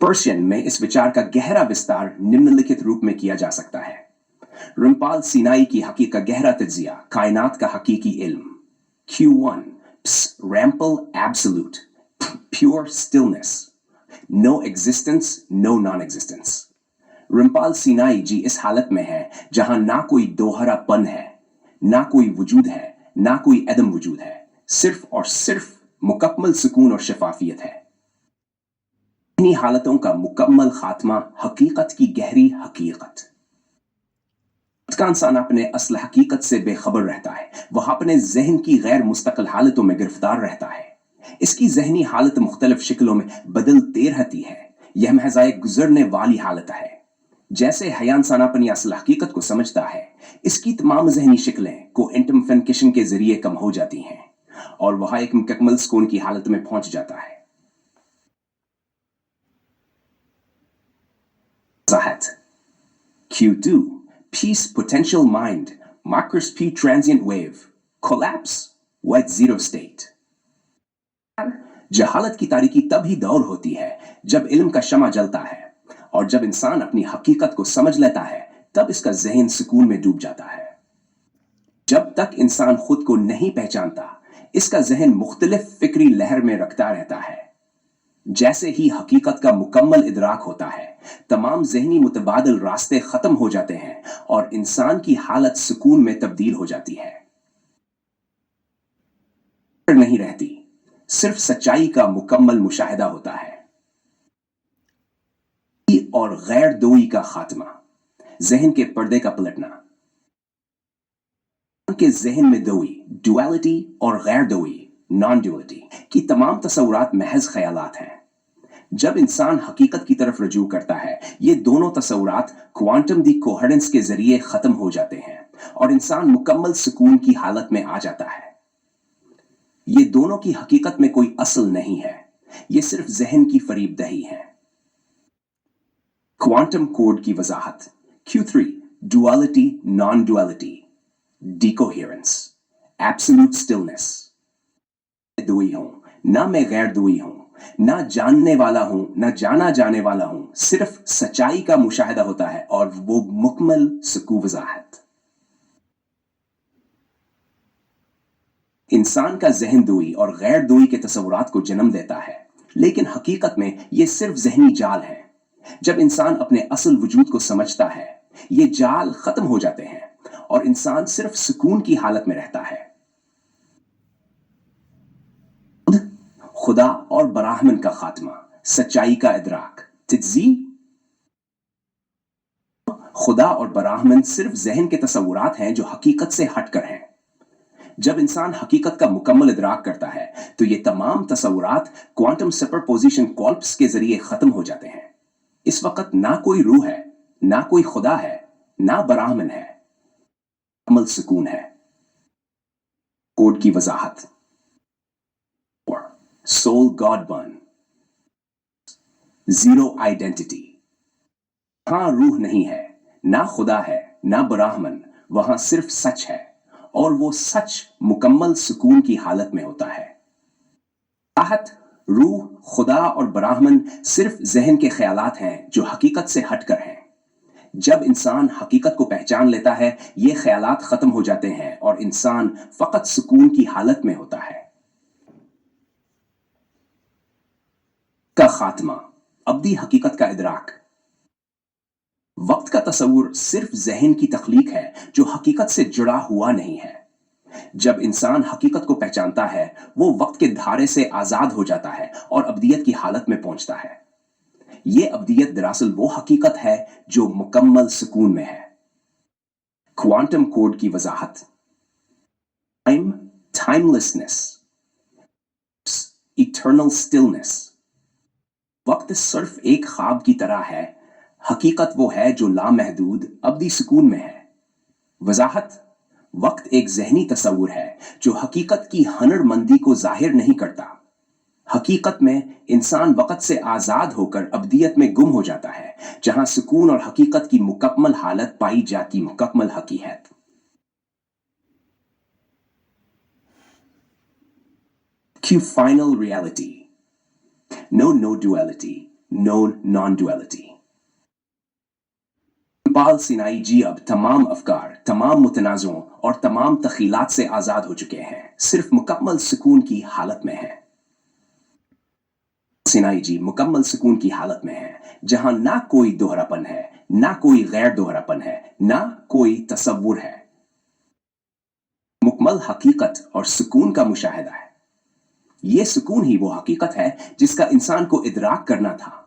Persian में इस विचार का गहरा विस्तार निम्नलिखित रूप में किया जा सकता है। रिम्पाल सीनाई की हकीकत का गहरा तज्जिया, कायनात का हकीकी इल्म। Q1 Rampal absolute, pure stillness, no existence, no non-existence। रिम्पाल Sinai जी इस हालत में है जहां ना कोई दोहरापन है, ना कोई वजूद है, ना कोई अदम वजूद है, सिर्फ और सिर्फ मुकम्मल सुकून और शफाफियत है। इन्हीं हालतों का मुकम्मल खात्मा हकीकत की गहरी हकीकत। का इंसान अपने असल हकीकत से बेखबर रहता है, वह अपने जहन की गैर मुस्तकिल हालतों में गिरफ्तार रहता है। इसकी जहनी हालत मुख्तलिफ शक्लों में बदलती रहती है। यह महज एक गुजरने वाली हालत है। जैसे हया इंसान अपनी असल हकीकत को समझता है, इसकी तमाम जहनी शक्लें कोएंटम फनकिशन के जरिए कम हो जाती हैं और वह एक मुकम्मल सुकून की हालत में पहुंच जाता है। Q2 Peace potential mind, Marcus P transient wave, collapse, wet zero state। जहालत की तारीकी तभी दौर होती है जब इल्म का शमा जलता है, और जब इंसान अपनी हकीकत को समझ लेता है तब इसका जहन सुकून में डूब जाता है। जब तक इंसान खुद को नहीं पहचानता, इसका जहन मुख्तलिफ फिक्री लहर में रखता रहता है। जैसे ही हकीकत का मुकम्मल इदराक होता है, तमाम जहनी मुतबादल रास्ते खत्म हो जाते हैं और इंसान की हालत सुकून में तब्दील हो जाती है। नहीं रहती, सिर्फ सच्चाई का मुकम्मल मुशाहिदा होता है और गैर दोई का खात्मा, जहन के पर्दे का पलटना। के जहन में दोई, डुअलिटी और गैर दोई, नॉन डुअलिटी की तमाम तसव्वुरात महज ख्यालात हैं। जब इंसान हकीकत की तरफ रजू करता है, ये दोनों तसव्वुरात क्वांटम दी कोहेरेंस के जरिए खत्म हो जाते हैं और इंसान मुकम्मल सुकून की हालत में आ जाता है। ये दोनों की हकीकत में कोई असल नहीं है, ये सिर्फ जहन की फरीबदही है। क्वांटम कोड की वजाहत। Q3 duality, non duality, decoherence, absolute stillness. दुई हूं, ना मैं गैर दुई हूं, ना जानने वाला हूं, ना जाना जाने वाला हूं, सिर्फ सच्चाई का मुशाहिदा होता है और वो मुकम्मल सुकून वजाहत। इंसान का जहन दुई और गैर दुई के तसव्वुरात को जन्म देता है, लेकिन हकीकत में ये सिर्फ जहनी जाल है। जब इंसान अपने असल वजूद को समझता है, ये जाल खत्म हो जाते हैं और इंसान सिर्फ सुकून की हालत में रहता है। खुदा और बराहमन का खात्मा, सच्चाई का इदराक, तज्जी। खुदा और बराहमन सिर्फ जहन के तसव्वुरात हैं जो हकीकत से हटकर हैं। जब इंसान हकीकत का मुकम्मल इदराक करता है, तो ये तमाम तसव्वुरात क्वांटम सुपरपोजिशन कॉल्प्स के जरिए खत्म हो जाते हैं। इस वक्त ना कोई रूह है, ना कोई खुदा है, ना बराहमन है, मुकम्मल सुकून है। कोड की वजाहत। Soul god burn, zero identity. वहां रूह नहीं है, ना खुदा है, ना बराहमन, वहां सिर्फ सच है और वो सच मुकम्मल सुकून की हालत में होता है। आहत, रूह, खुदा और बराहमन सिर्फ जहन के ख्यालात हैं जो हकीकत से हटकर हैं। जब इंसान हकीकत को पहचान लेता है, ये ख्यालात खत्म हो जाते हैं और इंसान फकत सुकून की हालत में होता है। का खात्मा, अब्दी हकीकत का इदराक। वक्त का तसव्वुर सिर्फ जहन की तख्लीक है जो हकीकत से जुड़ा हुआ नहीं है। जब इंसान हकीकत को पहचानता है, वो वक्त के धारे से आजाद हो जाता है और अब्दियत की हालत में पहुंचता है। ये अब्दियत दरअसल वो हकीकत है जो मुकम्मल सुकून में है। क्वांटम कोड की वजाहत। Time, timelessness, eternal stillness. वक्त सिर्फ एक ख्वाब की तरह है, हकीकत वो है जो लामहदूद अब्दी सुकून में है। वजाहत। वक्त एक जहनी तसव्वुर है जो हकीकत की हनरमंदी को जाहिर नहीं करता। हकीकत में इंसान वक्त से आजाद होकर अब्दियत में गुम हो जाता है, जहां सुकून और हकीकत की मुकम्मल हालत पाई जाती मुकम्मल हकीकत। Q final reality. No duality, known non-duality. रमपाल Sinai जी अब तमाम अफकार, तमाम मुतनाज़ों और तमाम तख़ीलात से आज़ाद हो चुके हैं, सिर्फ मुकम्मल सुकून की हालत में हैं। सिनाई जी मुकम्मल सुकून की हालत में है, जहां ना कोई दोहरापन है, ना कोई गैर दोहरापन है, ना कोई तसव्वुर है। मुकम्मल हकीकत और सुकून का मुशाहिदा है। ये सुकून ही वो हकीकत है जिसका इंसान को इदराक करना था।